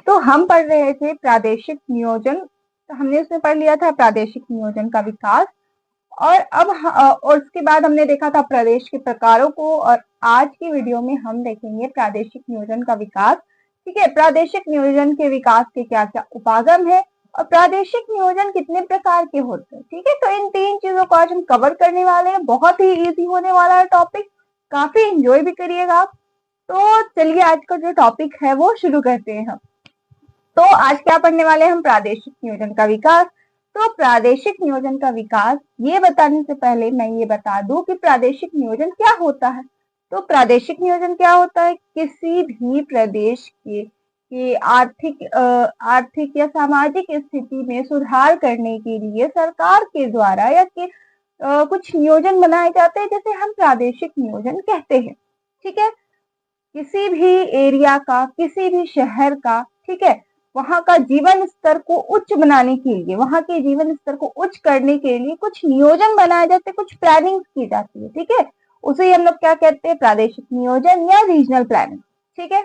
तो हम पढ़ रहे थे प्रादेशिक नियोजन, तो हमने उसमें पढ़ लिया था प्रादेशिक नियोजन का विकास। और और उसके बाद हमने देखा था प्रदेश के प्रकारों को, और आज की वीडियो में हम देखेंगे प्रादेशिक नियोजन का विकास। ठीक है, प्रादेशिक नियोजन के विकास के क्या क्या उपागम है और प्रादेशिक नियोजन कितने प्रकार के होते हैं। ठीक है, तो इन तीन चीजों को आज हम कवर करने वाले हैं। बहुत ही इजी होने वाला है टॉपिक, काफी एंजॉय भी करिएगा आप। तो चलिए आज का जो टॉपिक है वो शुरू करते हैं हम। तो आज क्या पढ़ने वाले हैं हम, प्रादेशिक नियोजन का विकास। तो प्रादेशिक नियोजन का विकास ये बताने से पहले मैं ये बता दूं कि प्रादेशिक नियोजन क्या होता है। तो प्रादेशिक नियोजन क्या होता है, किसी भी प्रदेश के आर्थिक या सामाजिक स्थिति में सुधार करने के लिए सरकार के द्वारा या कुछ नियोजन बनाए जाते हैं, जैसे हम प्रादेशिक नियोजन कहते हैं। ठीक है, किसी भी एरिया का, किसी भी शहर का, ठीक है, वहां का जीवन स्तर को उच्च बनाने के लिए, वहां के जीवन स्तर को उच्च करने के लिए कुछ नियोजन बनाए जाते हैं, कुछ प्लानिंग की जाती है। ठीक है, उसे हम लोग क्या कहते हैं, प्रादेशिक नियोजन या रीजनल प्लानिंग। ठीक है,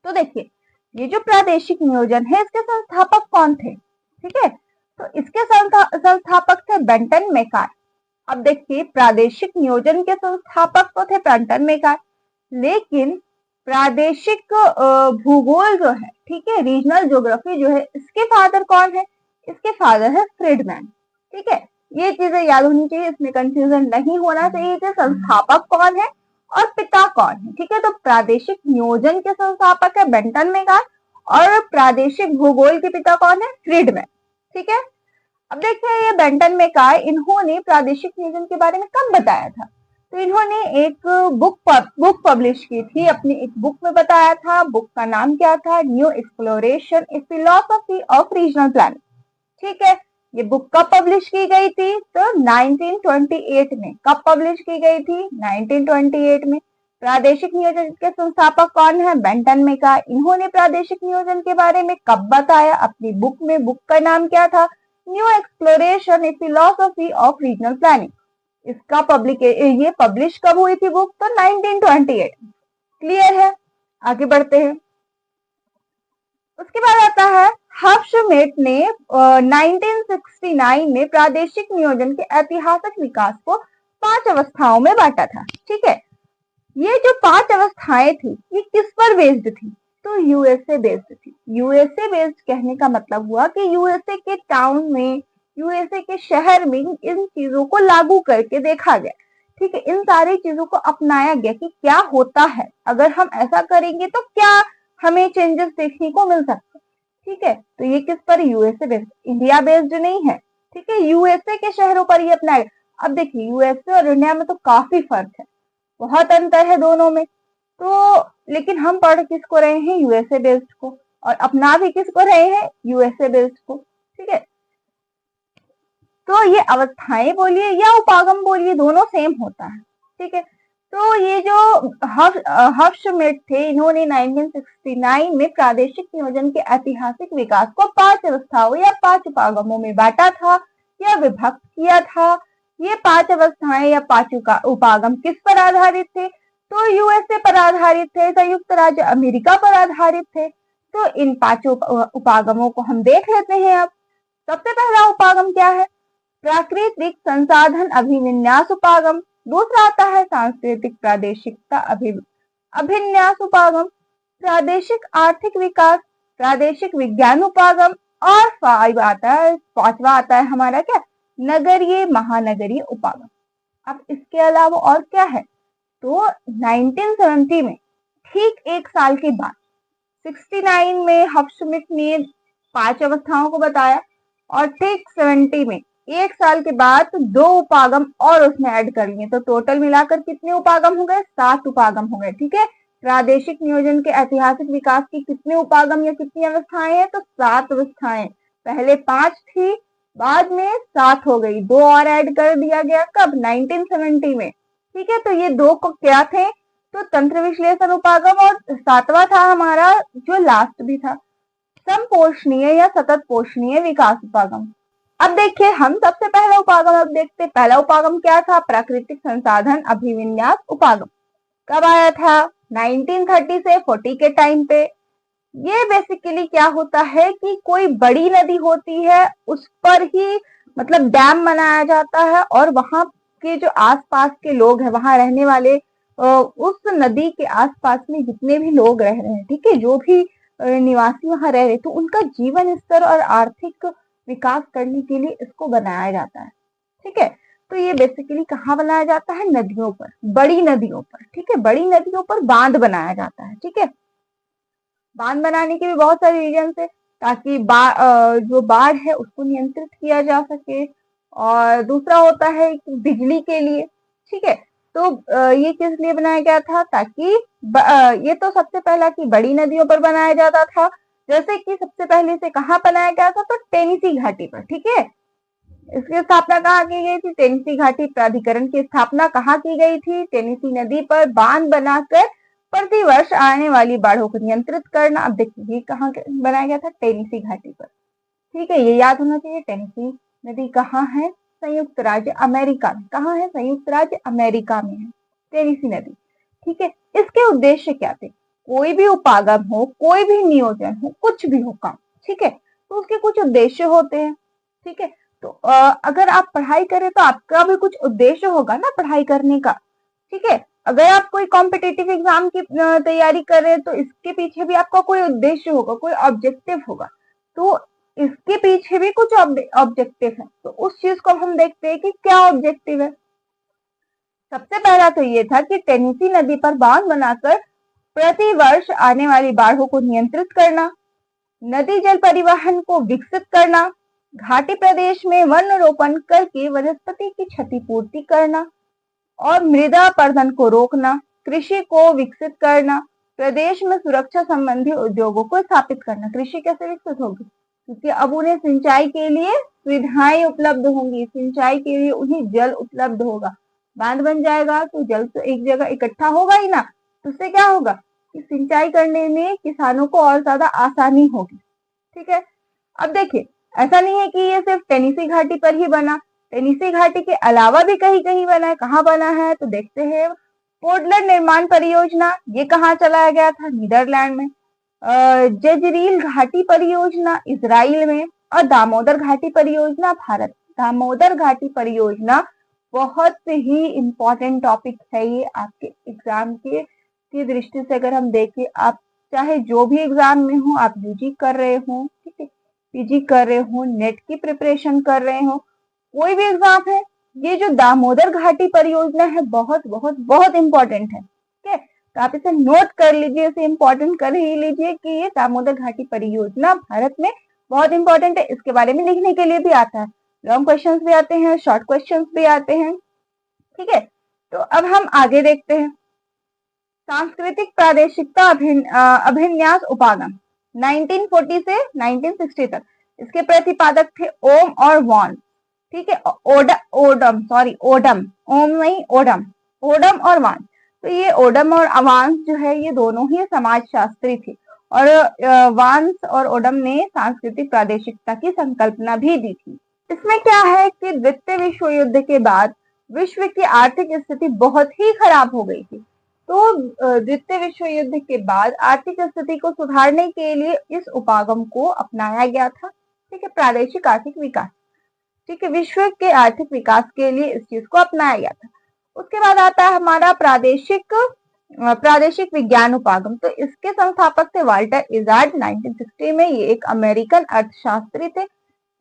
तो देखिए ये जो प्रादेशिक नियोजन है इसके संस्थापक कौन थे। ठीक है, तो इसके संस्थापक थे बेंटन मैकाय। अब देखिए प्रादेशिक नियोजन के संस्थापक तो थे बेंटन मैकाय, लेकिन प्रादेशिक भूगोल जो है, ठीक है, रीजनल ज्योग्राफी जो है, इसके फादर कौन है, इसके फादर है फ्रीडमैन। ठीक है, ये चीजें याद होनी चाहिए, इसमें कंफ्यूजन नहीं होना चाहिए कि संस्थापक कौन है और पिता कौन है। ठीक है, तो प्रादेशिक नियोजन के संस्थापक है बेंटन मैकाय और प्रादेशिक भूगोल के पिता कौन है, फ्रीडमैन। ठीक है, अब देखिए ये बेंटन मैकाय, इन्होंने प्रादेशिक नियोजन के बारे में कब बताया था। तो इन्होंने एक बुक पब्लिश की थी, अपनी एक बुक में बताया था। बुक का नाम क्या था, new exploration a philosophy of regional planning. ठीक है, ये बुक कब पब्लिश की गई थी, तो 1928 में। कब पब्लिश की गई थी, 1928 में। प्रादेशिक नियोजन के संस्थापक कौन है, बेंटन मैकाय। इन्होंने प्रादेशिक नियोजन के बारे में कब बताया, अपनी बुक में। बुक का नाम क्या था, new exploration a philosophy of regional planning. इसका ये पब्लिश कब हुई थी बुक, तो 1928। क्लियर है, आगे बढ़ते हैं। उसके बाद आता है हर्षमेट ने 1969 में प्रादेशिक नियोजन के ऐतिहासिक विकास को 5 अवस्थाओं में बांटा था। ठीक है, ये जो 5 अवस्थाएं थी ये किस पर बेस्ड थी, तो यूएसए बेस्ड थी। यूएसए बेस्ड कहने का मतलब हुआ कि यूएसए के टाउन में, यूएसए के शहर में इन चीजों को लागू करके देखा गया। ठीक है, इन सारी चीजों को अपनाया गया कि क्या होता है, अगर हम ऐसा करेंगे तो क्या हमें चेंजेस देखने को मिल सकते। ठीक है, तो ये किस पर, यूएसए बेस्ड, इंडिया बेस्ड नहीं है। ठीक है, यूएसए के शहरों पर ये अपनाया। अब देखिए यूएसए और इंडिया में तो काफी फर्क है, बहुत अंतर है दोनों में। तो लेकिन हम पढ़ किसको रहे हैं, यूएसए बेस्ड को, और अपना भी किसको रहे हैं, यूएसए बेस्ड को। ठीक है, तो ये अवस्थाएं बोलिए या उपागम बोलिए, दोनों सेम होता है। ठीक है, तो ये जो हर्षमेट थे, इन्होंने 1969 में प्रादेशिक नियोजन के ऐतिहासिक विकास को 5 अवस्थाओं या 5 उपागमों में बांटा था या विभक्त किया था। ये 5 अवस्थाएं या 5 उपागम किस पर आधारित थे, तो यूएसए पर आधारित थे, संयुक्त राज्य अमेरिका पर आधारित थे। तो इन 5 उपागमों को हम देख लेते हैं। अब सबसे पहला उपागम क्या है, प्राकृतिक संसाधन अभिविन्यास उपागम। दूसरा आता है सांस्कृतिक प्रादेशिकता अभिन्यास उपागम, प्रादेशिक आर्थिक विकास, प्रादेशिक विज्ञान उपागम, और पांचवा आता है हमारा क्या, नगरीय महानगरीय उपागम। अब इसके अलावा और क्या है, तो 1970 में, ठीक एक साल के बाद, 69 में हर्षमेट ने 5 अवस्थाओं को बताया, और ठीक 70 में एक साल के बाद 2 उपागम और उसमें ऐड कर लिए, तो टोटल मिलाकर कितने उपागम हो गए, 7 उपागम हो गए। ठीक है, प्रादेशिक नियोजन के ऐतिहासिक विकास की कितने उपागम या कितनी अवस्थाएं हैं, तो 7 अवस्थाएं। पहले 5 थी, बाद में 7 हो गई, 2 और ऐड कर दिया गया, कब, 1970 में। ठीक है, तो ये 2 को क्या थे, तो तंत्र विश्लेषण उपागम, और 7वां था हमारा जो लास्ट भी था, समपोषणीय या सतत पोषणीय विकास उपागम। अब देखिए हम सबसे पहला उपागम अब देखते, पहला उपागम क्या था, प्राकृतिक संसाधन अभिविन्यास उपागम। कब आया था, 1930 से 40 के टाइम पे। ये बेसिकली क्या होता है कि कोई बड़ी नदी होती है उस पर ही मतलब डैम बनाया जाता है, और वहां के जो आसपास के लोग हैं, वहां रहने वाले उस नदी के आसपास में जितने भी लोग रह रहे हैं, ठीक है, जो भी निवासी वहां रह रहे, तो उनका जीवन स्तर और आर्थिक विकास करने के लिए इसको बनाया जाता है। ठीक है, तो ये बेसिकली कहाँ बनाया जाता है? नदियों पर, बड़ी नदियों पर। ठीक है, बड़ी नदियों पर बांध बनाया जाता है। ठीक है, बांध बनाने के भी बहुत सारे रीजन है, ताकि जो बाढ़ है उसको नियंत्रित किया जा सके, और दूसरा होता है कि बिजली के लिए। ठीक है, तो ये किस लिए बनाया गया था? ताकि ये तो सबसे पहला कि बड़ी नदियों पर बनाया जाता था, जैसे कि सबसे पहले से कहाँ बनाया गया था? तो टेनिसी घाटी पर। ठीक है, इसकी स्थापना कहाँ की गई थी? टेनिसी घाटी प्राधिकरण की स्थापना कहाँ की गई थी? टेनिसी नदी पर बांध बनाकर प्रतिवर्ष आने वाली बाढ़ों को नियंत्रित करना। अब देखिए ये कहाँ बनाया गया था? टेनिसी घाटी पर। ठीक है, ये याद होना चाहिए। टेनिसी नदी कहाँ है? संयुक्त राज्य अमेरिका में। कहाँ है? संयुक्त राज्य अमेरिका में है टेनिसी नदी। ठीक है, इसके उद्देश्य क्या थे? कोई भी उपागम हो, कोई भी नियोजन हो, कुछ भी हो काम, ठीक है, तो उसके कुछ उद्देश्य होते हैं। ठीक है, तो अगर आप पढ़ाई करें तो आपका भी कुछ उद्देश्य होगा ना पढ़ाई करने का। ठीक है, अगर आप कोई कॉम्पिटिटिव एग्जाम की तैयारी कर रहे हैं तो इसके पीछे भी आपका कोई उद्देश्य होगा, कोई ऑब्जेक्टिव होगा। तो इसके पीछे भी कुछ ऑब्जेक्टिव है, तो उस चीज को हम देखते हैं कि क्या ऑब्जेक्टिव है। सबसे पहला तो ये था कि टेनिसी नदी पर बांध बनाकर प्रति वर्ष आने वाली बाढ़ों को नियंत्रित करना, नदी जल परिवहन को विकसित करना, घाटी प्रदेश में वन रोपण करके वनस्पति की क्षतिपूर्ति करना, और मृदा अपरदन को रोकना, कृषि को विकसित करना, प्रदेश में सुरक्षा संबंधी उद्योगों को स्थापित करना। कृषि कैसे विकसित होगी? क्योंकि अब उन्हें सिंचाई के लिए सुविधाएं उपलब्ध होंगी, सिंचाई के लिए उन्हें जल उपलब्ध होगा। बांध बन जाएगा तो जल तो एक जगह इकट्ठा होगा ही ना, तो उससे क्या होगा कि सिंचाई करने में किसानों को और ज्यादा आसानी होगी। ठीक है, अब देखिए ऐसा नहीं है कि ये सिर्फ टेनिसी घाटी पर ही बना, टेनिसी घाटी के अलावा भी कहीं कहीं बना है। कहाँ बना है? तो देखते हैं। पोर्टलैंड निर्माण परियोजना, ये कहाँ चलाया गया था? नीदरलैंड में। जजरील घाटी परियोजना इजराइल में, और दामोदर घाटी परियोजना भारत। दामोदर घाटी परियोजना बहुत ही इंपॉर्टेंट टॉपिक है ये आपके एग्जाम की दृष्टि से। अगर हम देखें, आप चाहे जो भी एग्जाम में हो, आप यूजी कर रहे हो, ठीक है, पीजी कर रहे हो, नेट की प्रिपरेशन कर रहे हो, कोई भी एग्जाम है, ये जो दामोदर घाटी परियोजना है बहुत बहुत बहुत इंपॉर्टेंट है। ठीक है, तो आप इसे नोट कर लीजिए, इसे इंपॉर्टेंट कर ही लीजिए कि ये दामोदर घाटी परियोजना भारत में बहुत इंपॉर्टेंट है। इसके बारे में लिखने के लिए भी आता है, लॉन्ग क्वेश्चंस भी आते हैं, शॉर्ट क्वेश्चंस भी आते हैं। ठीक है, तो अब हम आगे देखते हैं। सांस्कृतिक प्रादेशिकता अभिन्यास उपागम 1940 से 1960 तक। इसके प्रतिपादक थे ओम और वॉन। ठीक है, ओडम, ओम नहीं, ओडम, ओडम और वान। तो ये ओडम और अवांस जो है ये दोनों ही समाजशास्त्री थे, और वांस और ओडम ने सांस्कृतिक प्रादेशिकता की संकल्पना भी दी थी। इसमें क्या है कि द्वितीय विश्व युद्ध के बाद विश्व की आर्थिक स्थिति बहुत ही खराब हो गई थी। तो द्वितीय विश्व युद्ध के बाद आर्थिक स्थिति को सुधारने के लिए इस उपागम को अपनाया गया था। ठीक है, प्रादेशिक आर्थिक विकास। ठीक है, विश्व के आर्थिक विकास के लिए इस चीज को अपनाया गया था। उसके बाद आता है हमारा प्रादेशिक विज्ञान उपागम। तो इसके संस्थापक थे वाल्टर इजार्ड 1960 में। ये एक अमेरिकन अर्थशास्त्री थे।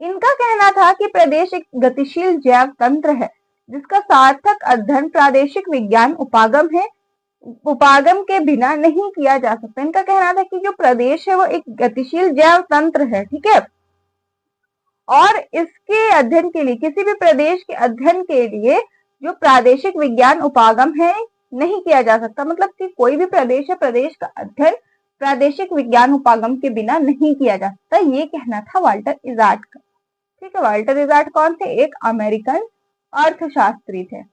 इनका कहना था कि प्रदेश एक गतिशील जैव तंत्र है जिसका सार्थक अध्ययन प्रादेशिक विज्ञान उपागम है, उपागम के बिना नहीं किया जा सकता। इनका कहना था कि जो प्रदेश है वो एक गतिशील जैव तंत्र है। ठीक है, और इसके अध्ययन के लिए, किसी भी प्रदेश के अध्ययन के लिए जो प्रादेशिक विज्ञान उपागम है नहीं किया जा सकता। मतलब कि कोई भी प्रदेश है, प्रदेश का अध्ययन प्रादेशिक विज्ञान उपागम के बिना नहीं किया जा सकता। ये कहना था वाल्टर इजार्ड का। ठीक है, वाल्टर इजार्ड कौन थे? एक अमेरिकन अर्थशास्त्री थे।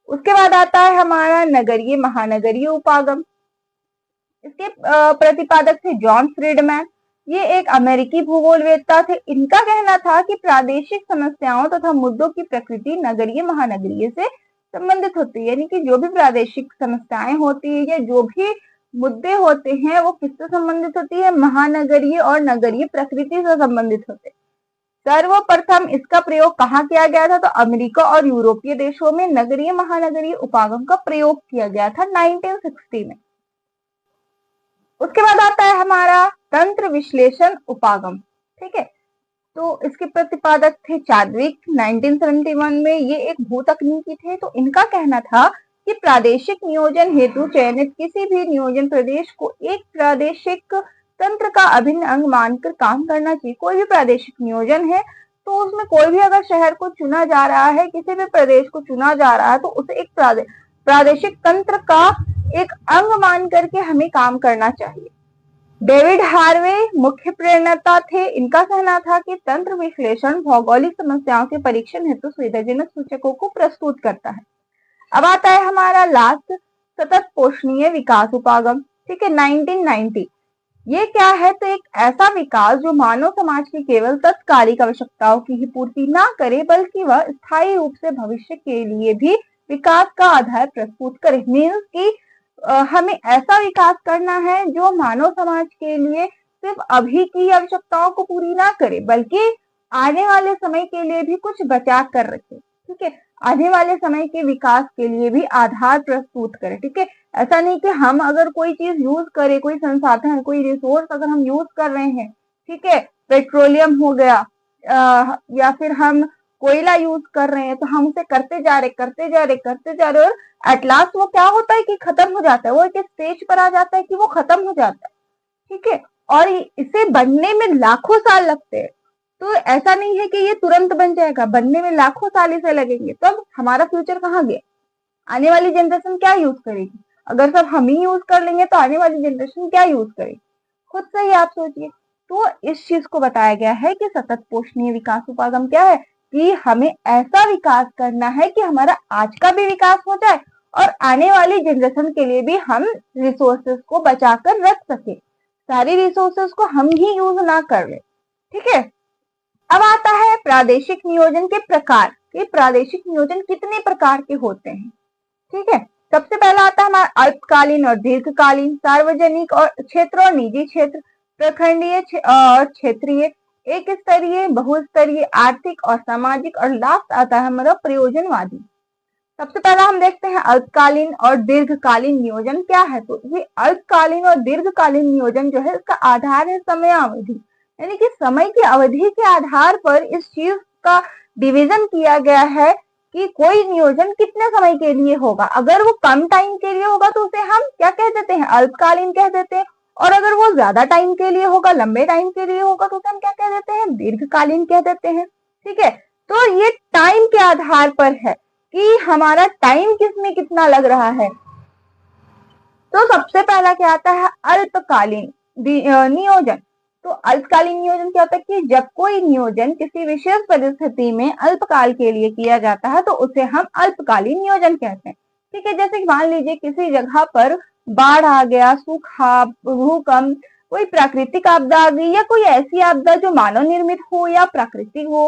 उसके बाद आता है हमारा नगरीय महानगरीय उपागम। इसके प्रतिपादक थे जॉन फ्रीडमैन। ये एक अमेरिकी भूगोलवेत्ता थे। इनका कहना था कि प्रादेशिक समस्याओं तथा मुद्दों की प्रकृति नगरीय महानगरीय से संबंधित होती है, यानी कि जो भी प्रादेशिक समस्याएं होती है या जो भी मुद्दे होते हैं वो किससे संबंधित होती है, महानगरीय और नगरीय प्रकृति से संबंधित होते हैं। सर्वप्रथम इसका प्रयोग कहाँ किया गया था, तो अमेरिका और यूरोपीय देशों में नगरीय महानगरीय उपागम का प्रयोग किया गया था 1960 में। उसके बाद आता है हमारा तंत्र विश्लेषण उपागम। ठीक है, तो इसके प्रतिपादक थे चार्विक 1971 में। ये एक भू तकनीकी थे। तो इनका कहना था कि प्रादेशिक नियोजन हेतु चयनित किसी भी नियोजन प्रदेश को एक प्रादेशिक तंत्र का अभिन्न अंग मानकर काम करना चाहिए। कोई भी प्रादेशिक नियोजन है तो उसमें कोई भी अगर शहर को चुना जा रहा है, किसी भी प्रदेश को चुना जा रहा है, तो उसे एक प्रादेशिक तंत्र का एक अंग मान करके हमें काम करना चाहिए। डेविड हार्वे मुख्य प्रेरणा थे। इनका कहना था कि तंत्र विश्लेषण भौगोलिक समस्याओं के परीक्षण हेतु सुविधाजनक सूचकों को प्रस्तुत करता है। अब आता है हमारा लास्ट सतत पोषणीय विकास उपागम। ठीक है, 1990। ये क्या है, तो एक ऐसा विकास जो मानव समाज की केवल तत्कालिक आवश्यकताओं की ही पूर्ति ना करे, बल्कि वह स्थायी रूप से भविष्य के लिए भी विकास का आधार प्रस्तुत करे। मीन्स की हमें ऐसा विकास करना है जो मानव समाज के लिए सिर्फ अभी की आवश्यकताओं को पूरी ना करे, बल्कि आने वाले समय के लिए भी कुछ बचा कर रखे। ठीक है, आने वाले समय के विकास के लिए भी आधार प्रस्तुत करे। ठीक है, ऐसा नहीं कि हम अगर कोई चीज यूज करें, कोई संसाधन, कोई रिसोर्स अगर हम यूज कर रहे हैं, ठीक है, पेट्रोलियम हो गया या फिर हम कोयला यूज कर रहे हैं, तो हम उसे करते जा रहे और एट लास्ट वो क्या होता है कि खत्म हो जाता है। वो एक स्टेज पर आ जाता है कि वो खत्म हो जाता है। ठीक है, और इसे बनने में लाखों साल लगते हैं। तो ऐसा नहीं है कि ये तुरंत बन जाएगा, बनने में लाखों साल इसे लगेंगे। तो अब हमारा फ्यूचर कहाँ गया, आने वाली जनरेशन क्या यूज करेगी? अगर सब हम ही यूज कर लेंगे तो आने वाली जनरेशन क्या यूज करेगी? खुद से ही आप सोचिए। तो इस चीज को बताया गया है कि सतत पोषणीय विकास उपागम क्या है, कि हमें ऐसा विकास करना है कि हमारा आज का भी विकास हो जाए और आने वाली जनरेशन के लिए भी हम रिसोर्सेस को बचाकर रख सके, सारी रिसोर्सेस को हम ही यूज ना कर ले। ठीक है, अब आता है प्रादेशिक नियोजन के प्रकार कि प्रादेशिक नियोजन कितने प्रकार के होते हैं। ठीक है, सबसे पहला आता है हमारा अल्पकालीन और दीर्घकालीन, सार्वजनिक और क्षेत्र और निजी क्षेत्र, प्रखंडीय और क्षेत्रीय, एक स्तरीय, बहुस्तरीय, आर्थिक और सामाजिक, और लास्ट आता है हमारा प्रयोजनवादी। सबसे पहला हम देखते हैं अल्पकालीन और दीर्घकालीन नियोजन क्या है। तो ये अल्पकालीन और दीर्घकालीन नियोजन जो है इसका आधार है समयावधि, यानी कि समय की अवधि के आधार पर इस चीज का डिवीजन किया गया है कि कोई नियोजन कितने समय के लिए होगा। अगर वो कम टाइम के लिए होगा तो उसे हम क्या कह देते हैं, अल्पकालीन कह देते हैं, और अगर वो ज्यादा टाइम के लिए होगा, लंबे टाइम के लिए होगा, तो उसे हम क्या कह देते हैं, दीर्घकालीन कह देते हैं। ठीक है, तो ये टाइम के आधार पर है कि हमारा टाइम किसमें कितना लग रहा है। तो सबसे पहला क्या आता है, अल्पकालीन नियोजन। तो अल्पकालीन नियोजन क्या होता है कि जब कोई नियोजन किसी विशेष परिस्थिति में अल्पकाल के लिए किया जाता है तो उसे हम अल्पकालीन नियोजन कहते हैं। ठीक है, जैसे कि मान लीजिए किसी जगह पर बाढ़ आ गया, सूखा, भूकंप, कोई प्राकृतिक आपदा आ गई, या कोई ऐसी आपदा जो मानव निर्मित हो या प्राकृतिक हो।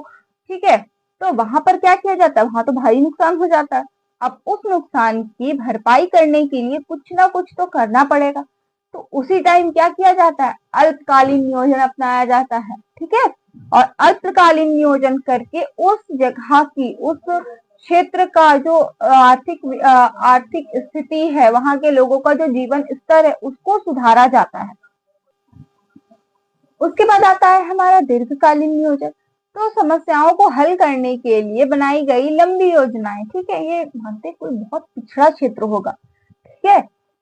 ठीक है, तो वहां पर क्या किया जाता है, वहां तो भारी नुकसान हो जाता है। अब उस नुकसान की भरपाई करने के लिए कुछ ना कुछ तो करना पड़ेगा, तो उसी टाइम क्या किया जाता है, अल्पकालीन नियोजन अपनाया जाता है। ठीक है, और अल्पकालीन नियोजन करके उस जगह की, उस क्षेत्र का जो आर्थिक स्थिति है, वहां के लोगों का जो जीवन स्तर है, उसको सुधारा जाता है। उसके बाद आता है हमारा दीर्घकालीन नियोजन। तो समस्याओं को हल करने के लिए बनाई गई लंबी योजनाएं। ठीक है, ये मानते कोई बहुत पिछड़ा क्षेत्र होगा, ठीक है,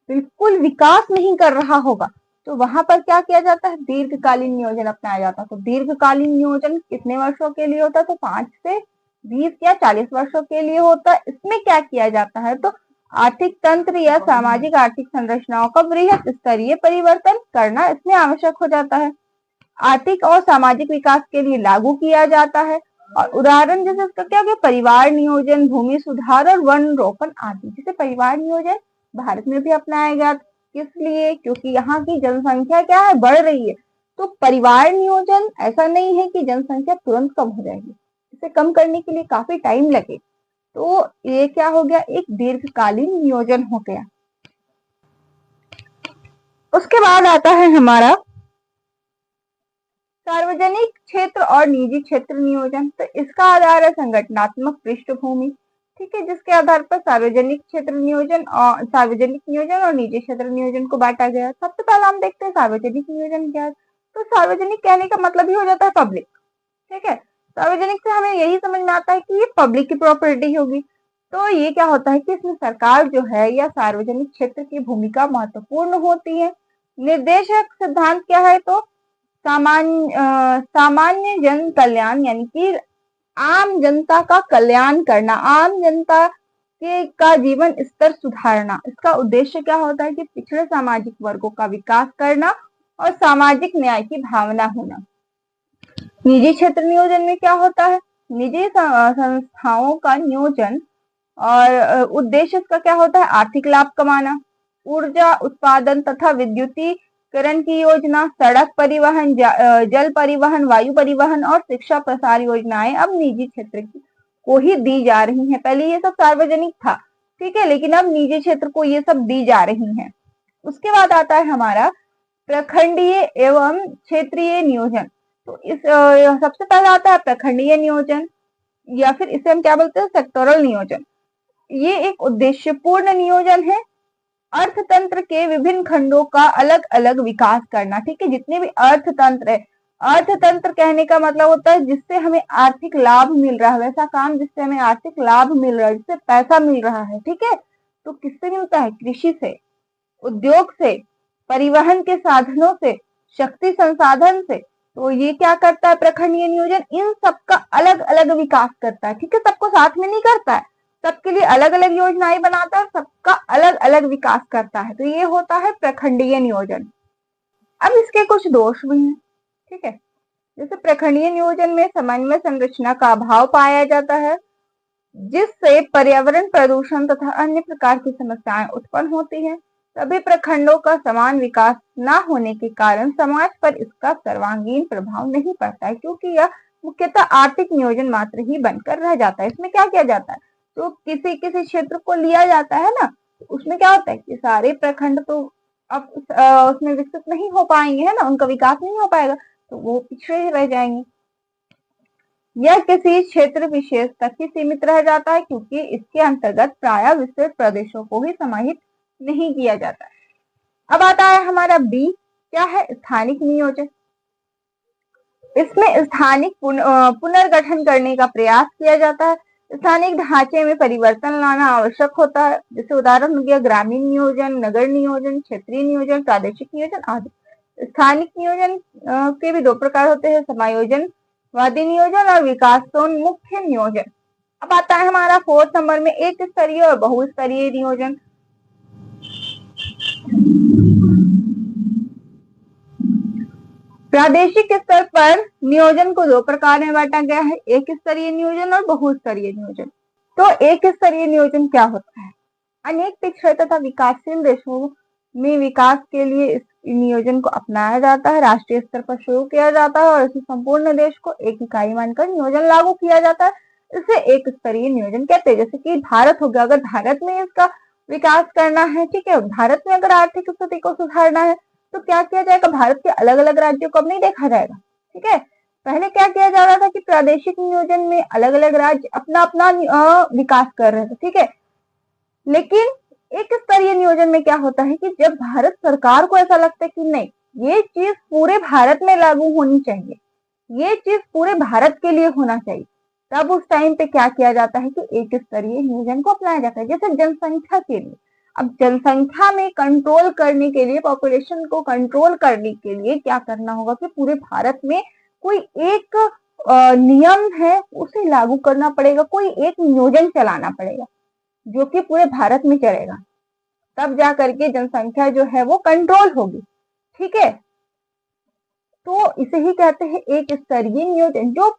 बिल्कुल विकास नहीं कर रहा होगा, तो वहां पर क्या किया जाता है, दीर्घकालीन नियोजन अपनाया जाता है। तो दीर्घकालीन नियोजन कितने वर्षों के लिए होता है, तो 5 से 20 या 40 वर्षों के लिए होता है। इसमें क्या किया जाता है, तो आर्थिक तंत्र या सामाजिक आर्थिक संरचनाओं का वृहत स्तरीय परिवर्तन करना इसमें आवश्यक हो जाता है। आर्थिक और सामाजिक विकास के लिए लागू किया जाता है। और उदाहरण जैसे इसका क्या हो गया, परिवार नियोजन, भूमि सुधार और वन रोपण आदि। जैसे परिवार नियोजन भारत में भी अपनाया गया, किस लिए, क्योंकि यहाँ की जनसंख्या क्या है, बढ़ रही है। तो परिवार नियोजन ऐसा नहीं है कि जनसंख्या तुरंत कम हो जाएगी, इसे कम करने के लिए काफी टाइम लगे। तो ये क्या हो गया, एक दीर्घकालीन नियोजन हो गया। उसके बाद आता है हमारा सार्वजनिक क्षेत्र और निजी क्षेत्र नियोजन। तो इसका आधार है संगठनात्मक पृष्ठभूमि, ठीक है, जिसके आधार पर सार्वजनिक नियोजन और निजी क्षेत्र नियोजन को बांटा गया। सबसे पहले हम देखते हैं सार्वजनिक नियोजन क्या है। तो सार्वजनिक कहने का मतलब ही हो जाता है पब्लिक, ठीक है। सार्वजनिक से हमें यही समझ में आता है कि ये पब्लिक की प्रॉपर्टी होगी। तो ये क्या होता है कि इसमें सरकार जो है या सार्वजनिक क्षेत्र की भूमिका महत्वपूर्ण होती है। निर्देशक सिद्धांत क्या है? तो सामान्य जन कल्याण, यानी कि आम जनता का कल्याण करना, आम जनता के का जीवन स्तर सुधारना। इसका उद्देश्य क्या होता है कि पिछड़े सामाजिक वर्गों का विकास करना और सामाजिक न्याय की भावना होना। निजी क्षेत्र नियोजन में क्या होता है? निजी संस्थाओं का नियोजन और उद्देश्य इसका क्या होता है? आर्थिक लाभ कमाना, ऊर्जा उत्पादन तथा विद्युतीकरण की योजना, सड़क परिवहन, जल परिवहन, वायु परिवहन और शिक्षा प्रसार योजनाएं अब निजी क्षेत्र को ही दी जा रही हैं। पहले ये सब सार्वजनिक था, ठीक है, लेकिन अब निजी क्षेत्र को ये सब दी जा रही हैं। उसके बाद आता है हमारा प्रखंडीय एवं क्षेत्रीय नियोजन। तो इस सबसे पहले आता है प्रखंडीय नियोजन, या फिर इसे हम क्या बोलते हैं? सेक्टोरल नियोजन। ये एक उद्देश्यपूर्ण नियोजन है, अर्थतंत्र के विभिन्न खंडों का अलग अलग विकास करना, ठीक है। जितने भी अर्थतंत्र है, अर्थतंत्र कहने का मतलब होता है जिससे हमें आर्थिक लाभ मिल रहा है, वैसा काम जिससे हमें आर्थिक लाभ मिल रहा है, जिससे पैसा मिल रहा है, ठीक है। तो किससे मिलता है? कृषि से, उद्योग से, परिवहन के साधनों से, शक्ति संसाधन से। तो ये क्या करता है प्रखंडीय नियोजन? इन सबका अलग अलग विकास करता है, ठीक है। सबको साथ में नहीं करता है, सबके लिए अलग अलग योजनाएं बनाता है, सबका अलग अलग विकास करता है। तो ये होता है प्रखंडीय नियोजन। अब इसके कुछ दोष भी हैं, ठीक है। जैसे प्रखंडीय नियोजन में समन्वय संरचना का अभाव पाया जाता है, जिससे पर्यावरण प्रदूषण तथा अन्य प्रकार की समस्याएं उत्पन्न होती हैं। सभी प्रखंडों का समान विकास न होने के कारण समाज पर इसका सर्वांगीण प्रभाव नहीं पड़ता है, क्योंकि यह मुख्यतः आर्थिक नियोजन मात्र ही बनकर रह जाता है। इसमें क्या किया जाता है? तो किसी किसी क्षेत्र को लिया जाता है ना, तो उसमें क्या होता है कि सारे प्रखंड तो अब उसमें विकसित नहीं हो पाएंगे, है ना, उनका विकास नहीं हो पाएगा, तो वो पिछड़े रह जाएंगे। यह किसी क्षेत्र विशेष तक ही सीमित रह जाता है, क्योंकि इसके अंतर्गत प्रायः विस्तृत प्रदेशों को ही समाहित नहीं किया जाता है। अब आता है हमारा बी, क्या है? स्थानिक नियोजन। इसमें स्थानिक पुनर्गठन करने का प्रयास किया जाता है। स्थानिक ढांचे में परिवर्तन लाना आवश्यक होता है। जैसे उदाहरण हो गया ग्रामीण नियोजन, नगर नियोजन, क्षेत्रीय नियोजन, प्रादेशिक नियोजन आदि। स्थानिक नियोजन के भी दो प्रकार होते हैं, समायोजनवादी नियोजन और विकासोन्मुख नियोजन। अब आता है हमारा 4th नंबर में एक स्तरीय और बहुस्तरीय नियोजन। प्रादेशिक स्तर पर नियोजन को दो प्रकार में बांटा गया है, एक स्तरीय नियोजन और बहुस्तरीय नियोजन। तो एक स्तरीय नियोजन क्या होता है? अनेक पिछड़े तथा विकासशील देशों में विकास के लिए इस नियोजन को अपनाया जाता है, राष्ट्रीय स्तर पर शुरू किया जाता है और इसे संपूर्ण देश को एक इकाई मानकर नियोजन लागू किया जाता है। इसे एक स्तरीय नियोजन कहते हैं। जैसे कि भारत हो गया, अगर भारत में इसका विकास करना है, ठीक है, भारत में अगर आर्थिक स्थिति को सुधारना है, तो क्या किया जाएगा? भारत के अलग अलग राज्यों को अब नहीं देखा जाएगा, ठीक है। पहले क्या किया जा रहा था कि प्रादेशिक नियोजन में अलग अलग राज्य अपना अपना विकास कर रहे थे, ठीक है। लेकिन एक स्तरीय नियोजन में क्या होता है कि जब भारत सरकार को ऐसा लगता है कि नहीं, ये चीज पूरे भारत में लागू होनी चाहिए, ये चीज पूरे भारत के लिए होना चाहिए, तब उस टाइम पे क्या किया जाता है कि एक स्तरीय नियोजन को अपनाया जाता है। जैसे जनसंख्या के लिए, अब जनसंख्या में कंट्रोल करने के लिए, पॉपुलेशन को कंट्रोल करने के लिए क्या करना होगा कि पूरे भारत में कोई एक नियम है उसे लागू करना पड़ेगा, कोई एक नियोजन चलाना पड़ेगा जो कि पूरे भारत में चलेगा, तब जा करके जनसंख्या जो है वो कंट्रोल होगी, ठीक है। तो इसे ही कहते हैं एक स्तरीय नियोजन, जो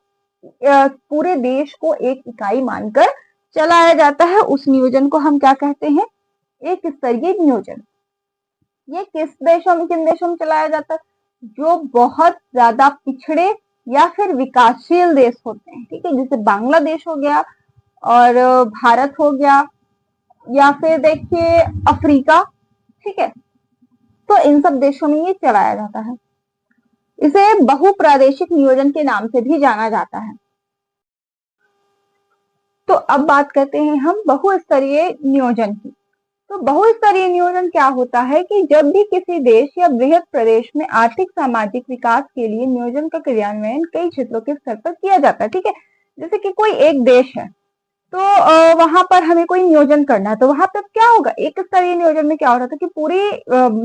पूरे देश को एक इकाई मानकर चलाया जाता है। उस नियोजन को हम क्या कहते हैं? एक स्तरीय नियोजन। ये किन देशों में चलाया जाता है? जो बहुत ज्यादा पिछड़े या फिर विकासशील देश होते हैं, ठीक है, जैसे बांग्लादेश हो गया और भारत हो गया, या फिर देखिए अफ्रीका, ठीक है। तो इन सब देशों में ये चलाया जाता है। इसे बहुप्रादेशिक नियोजन के नाम से भी जाना जाता है। तो अब बात करते हैं हम बहुस्तरीय नियोजन की। तो बहुस्तरीय नियोजन क्या होता है कि जब भी किसी देश या बृहद प्रदेश में आर्थिक सामाजिक विकास के लिए नियोजन का क्रियान्वयन कई क्षेत्रों के स्तर पर किया जाता है। ठीक है, जैसे कि कोई एक देश है तो वहां पर हमें कोई नियोजन करना है, तो वहां पर क्या होगा, एक स्तरीय नियोजन में क्या हो रहा था कि पूरी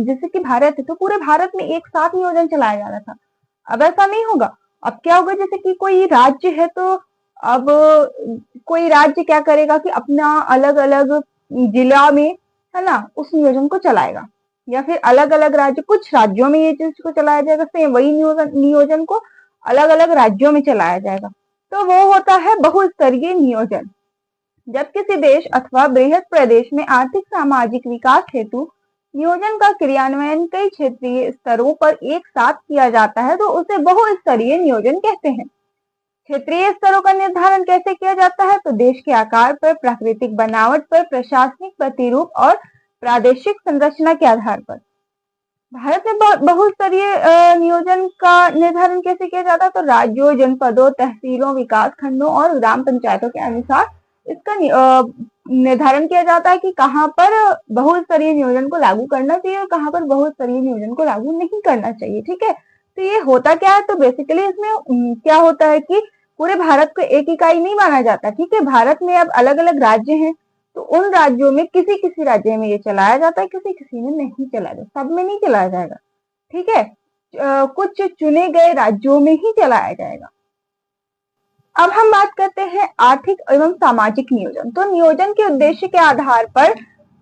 जैसे कि भारत है तो पूरे भारत में एक साथ नियोजन चलाया जा रहा था। अब ऐसा नहीं होगा। अब क्या होगा, जैसे कि कोई राज्य है तो अब कोई राज्य क्या करेगा कि अपना अलग अलग जिला में, है ना, उस नियोजन को चलाएगा, या फिर अलग अलग राज्य, कुछ राज्यों में ये चीज को चलाया जाएगा, सेम वही नियोजन को अलग अलग राज्यों में चलाया जाएगा। तो वो होता है बहुस्तरीय नियोजन। जब किसी देश अथवा बृहद प्रदेश में आर्थिक सामाजिक विकास हेतु नियोजन का क्रियान्वयन कई क्षेत्रीय स्तरों पर एक साथ किया जाता है तो उसे बहुस्तरीय नियोजन कहते हैं। क्षेत्रीय स्तरों का निर्धारण कैसे किया जाता है, तो देश के आकार पर, प्राकृतिक बनावट पर, प्रशासनिक प्रतिरूप और प्रादेशिक संरचना के आधार पर। भारत में बहुस्तरीय नियोजन का निर्धारण कैसे किया जाता है, तो राज्यों, जनपदों, तहसीलों, विकास खंडों और ग्राम पंचायतों के अनुसार इसका निर्धारण किया जाता है कि कहाँ पर बहुस्तरीय नियोजन को लागू करना चाहिए और कहाँ पर बहुस्तरीय नियोजन को लागू नहीं करना चाहिए। ठीक है, तो ये होता क्या है, तो बेसिकली इसमें क्या होता है कि पूरे भारत को एक इकाई नहीं माना जाता। ठीक है, भारत में अब अलग अलग राज्य हैं, तो उन राज्यों में किसी किसी राज्य में ये चलाया जाता है, किसी किसी में नहीं चलाया जाता, सब में नहीं चलाया जाएगा। ठीक है, कुछ चुने गए राज्यों में ही चलाया जाएगा। अब हम बात करते हैं आर्थिक एवं सामाजिक नियोजन। तो नियोजन के उद्देश्य के आधार पर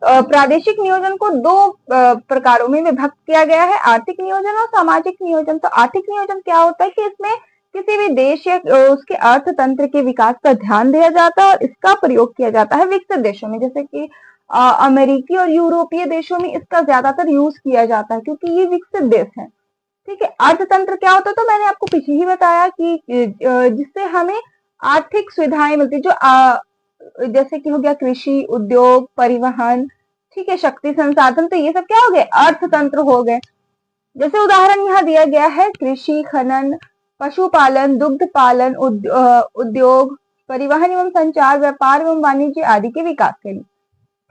प्रादेशिक नियोजन को दो प्रकारों में विभक्त किया गया है, आर्थिक नियोजन और सामाजिक नियोजन। तो आर्थिक नियोजन क्या होता है कि इसमें किसी भी देश या उसके अर्थतंत्र के विकास पर ध्यान दिया जाता है और इसका प्रयोग किया जाता है विकसित देशों में, जैसे कि अमेरिकी और यूरोपीय देशों में इसका ज्यादातर यूज किया जाता है क्योंकि ये विकसित देश है। ठीक है, अर्थतंत्र क्या होता है, तो मैंने आपको पीछे ही बताया कि जिससे हमें आर्थिक सुविधाएं मिलती, जो जैसे कि हो गया कृषि, उद्योग, परिवहन, ठीक है, शक्ति संसाधन, तो ये सब क्या हो गए, अर्थतंत्र हो गए। जैसे उदाहरण यहाँ दिया गया है, कृषि, खनन, पशुपालन, दुग्ध पालन, उद्योग, परिवहन एवं संचार, व्यापार एवं वाणिज्य आदि के विकास के लिए।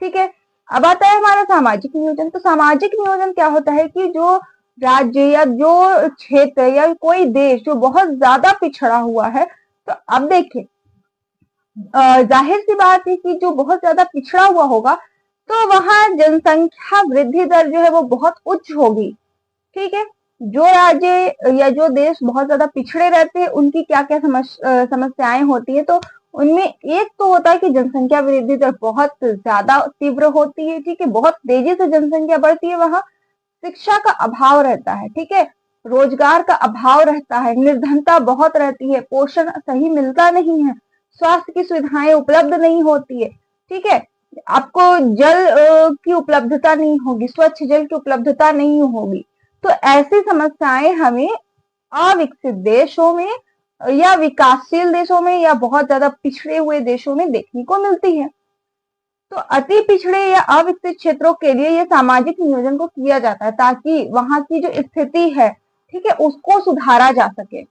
ठीक है, अब आता है हमारा सामाजिक नियोजन। तो सामाजिक नियोजन क्या होता है कि जो राज्य या जो क्षेत्र या कोई देश जो बहुत ज्यादा पिछड़ा हुआ है, तो अब देखिए जाहिर सी बात है कि जो बहुत ज्यादा पिछड़ा हुआ होगा तो वहां जनसंख्या वृद्धि दर जो है वो बहुत उच्च होगी। ठीक है, जो राज्य या जो देश बहुत ज्यादा पिछड़े रहते हैं उनकी क्या क्या समस्याएं होती है, तो उनमें एक तो होता है कि जनसंख्या वृद्धि दर बहुत ज्यादा तीव्र होती है। ठीक है, बहुत तेजी से जनसंख्या बढ़ती है, वहां शिक्षा का अभाव रहता है। ठीक है, रोजगार का अभाव रहता है, निर्धनता बहुत रहती है, पोषण सही मिलता नहीं है, स्वास्थ्य की सुविधाएं उपलब्ध नहीं होती है। ठीक है, आपको जल की उपलब्धता नहीं होगी, स्वच्छ जल की उपलब्धता नहीं होगी। तो ऐसी समस्याएं हमें अविकसित देशों में या विकासशील देशों में या बहुत ज्यादा पिछड़े हुए देशों में देखने को मिलती है। तो अति पिछड़े या अविकसित क्षेत्रों के लिए ये सामाजिक नियोजन को किया जाता है ताकि वहां की जो स्थिति है, ठीक है, उसको सुधारा जा सके।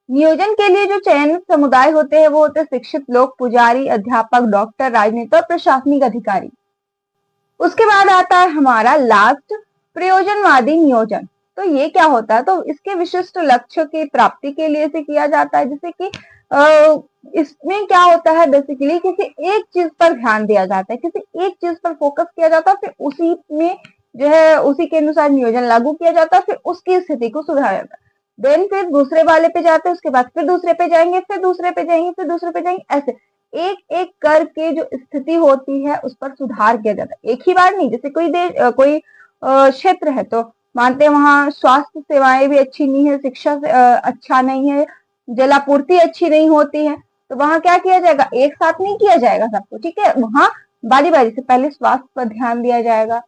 नियोजन के लिए जो चयनित समुदाय होते हैं वो होते हैं शिक्षित लोग, पुजारी, अध्यापक, डॉक्टर, राजनेता और प्रशासनिक अधिकारी। उसके बाद आता है हमारा लास्ट, प्रयोजनवादी नियोजन। तो ये क्या होता है, तो इसके विशिष्ट लक्ष्य की प्राप्ति के लिए से किया जाता है। जैसे कि इसमें क्या होता है, बेसिकली किसी एक चीज पर ध्यान दिया जाता है, किसी एक चीज पर फोकस किया जाता है, फिर उसी में जो है उसी के अनुसार नियोजन लागू किया जाता है, फिर उसकी स्थिति को सुधारा जाता है। देन फिर दूसरे वाले पे जाते हैं, उसके बाद फिर दूसरे पे जाएंगे, फिर दूसरे पे जाएंगे, फिर दूसरे पे जाएंगे, ऐसे एक एक करके जो स्थिति होती है उस पर सुधार किया जाता है, एक ही बार नहीं। जैसे कोई देश कोई क्षेत्र है तो मानते हैं वहां स्वास्थ्य सेवाएं भी अच्छी नहीं है, शिक्षा अच्छा नहीं है, जलापूर्ति अच्छी नहीं होती है, तो वहां क्या किया जाएगा, एक साथ नहीं किया जाएगा सबको। ठीक है, वहां बारी बारी से पहले स्वास्थ्य पर ध्यान दिया जाएगा,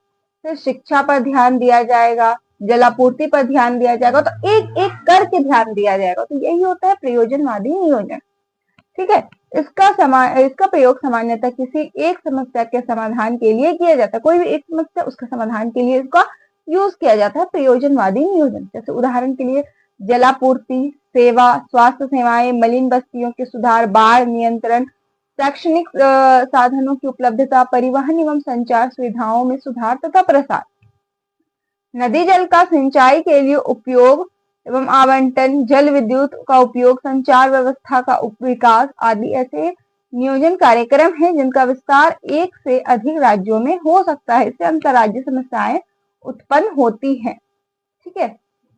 फिर शिक्षा पर ध्यान दिया जाएगा, जलापूर्ति पर ध्यान दिया जाएगा, तो एक एक करके ध्यान दिया जाएगा। तो यही होता है प्रयोजनवादी नियोजन। ठीक है, इसका प्रयोग सामान्यतः किसी एक समस्या के समाधान के लिए किया जाता है। कोई भी एक समस्या उसका समाधान के लिए इसका यूज किया जाता है प्रयोजनवादी नियोजन। जैसे उदाहरण के लिए जलापूर्ति, सेवा, स्वास्थ्य सेवाएं, मलिन बस्तियों के सुधार, बाढ़ नियंत्रण, शैक्षणिक साधनों की उपलब्धता, परिवहन एवं संचार सुविधाओं में सुधार तथा प्रसार, नदी जल का सिंचाई के लिए उपयोग एवं आवंटन, जल विद्युत का उपयोग, संचार व्यवस्था का विकास आदि ऐसे नियोजन कार्यक्रम है जिनका विस्तार एक से अधिक राज्यों में हो सकता है। इससे अंतर्राज्यीय समस्याएं उत्पन्न होती हैं। ठीक है,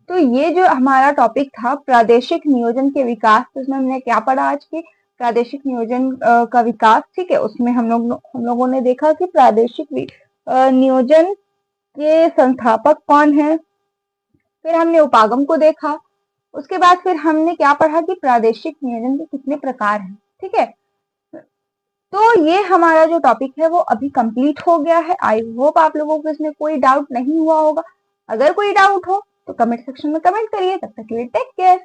तो ये जो हमारा टॉपिक था प्रादेशिक नियोजन के विकास, तो उसमें हमने क्या पढ़ा आज की प्रादेशिक नियोजन का विकास। ठीक है, उसमें हम लोगों ने देखा कि प्रादेशिक नियोजन के संस्थापक कौन है, फिर हमने उपागम को देखा, उसके बाद फिर हमने क्या पढ़ा कि प्रादेशिक नियोजन के कितने प्रकार हैं। ठीक है, तो ये हमारा जो टॉपिक है वो अभी कंप्लीट हो गया है। आई होप आप लोगों को इसमें कोई डाउट नहीं हुआ होगा। अगर कोई डाउट हो तो कमेंट सेक्शन में कमेंट करिए। तब तक के लिए टेक केयर।